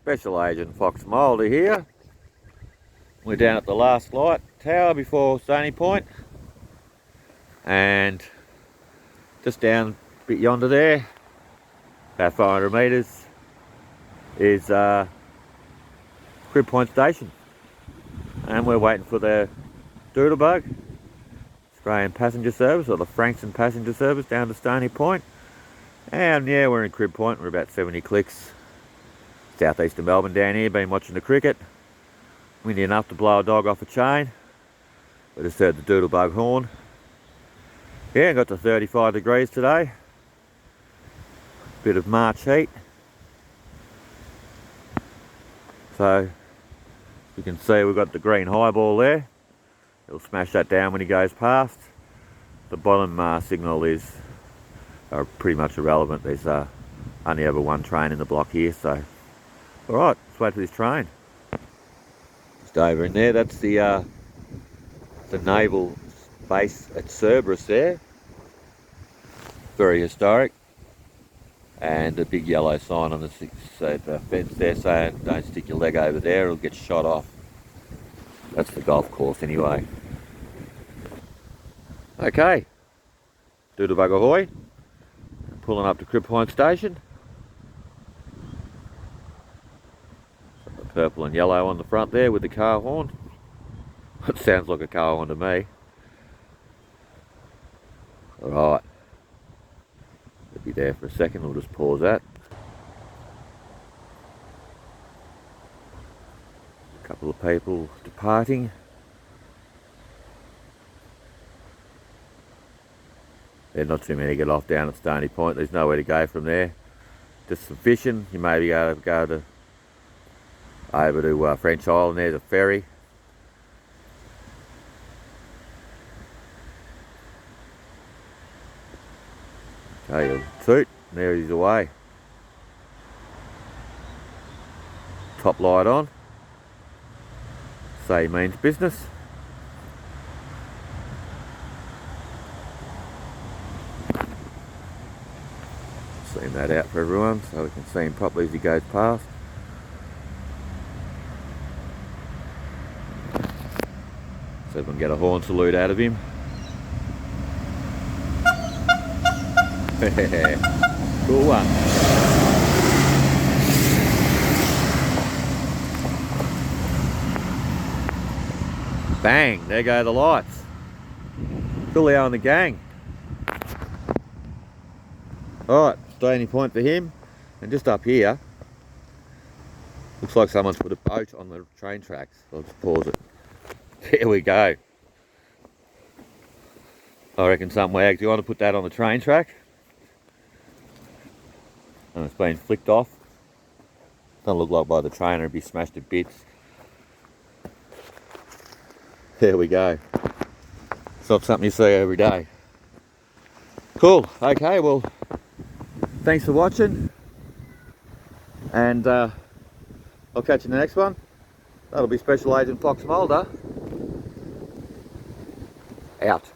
Special Agent Fox Mulder here. We're down at the last light tower before Stony Point, and just down a bit yonder there, about 500 metres, is Crib Point Station, and we're waiting for the Doodlebug Australian passenger service, or the Frankston passenger service, down to Stony Point. And yeah, we're in Crib Point. We're about 70 clicks southeast of Melbourne down here. Been watching the cricket. Windy enough to blow a dog off a chain. We just heard the Doodlebug horn. Yeah, got to 35 degrees today. Bit of March heat. So you can see we've got the green highball there. It'll smash that down when he goes past. The bottom signal is pretty much irrelevant. There's only ever one train in the block here, so alright, let's wait for this train. Just over in there, that's the Naval base at Cerberus there. Very historic. And a big yellow sign on the fence there saying don't stick your leg over there, it'll get shot off. That's the golf course anyway. Okay, Doodlebug ahoy. Pulling up to Crib Point Station. The purple and yellow on the front there with the car horn. It sounds like a car horn to me. Alright. We'll be there for a second, we'll just pause that. A couple of people departing. There's not too many to get off down at Stony Point. There's nowhere to go from there. Just some fishing. You maybe go to over to French Island. There's a ferry. Okay, you'll toot. There he's away. Top light on. Say means business. Zoom that out for everyone so we can see him properly as he goes past. So we can get a horn salute out of him. Cool one. Bang, there go the lights. Coolio and the gang. Alright, Stony Point for him. And just up here, looks like someone's put a boat on the train tracks. I'll just pause it. Here we go. I reckon some wags, you want to put that on the train track? And it's been flicked off. Doesn't look like by the trainer it'd be smashed to bits. There we go. It's not something you see every day. Cool, okay, well, thanks for watching. And I'll catch you in the next one. That'll be Special Agent Fox Mulder. Out.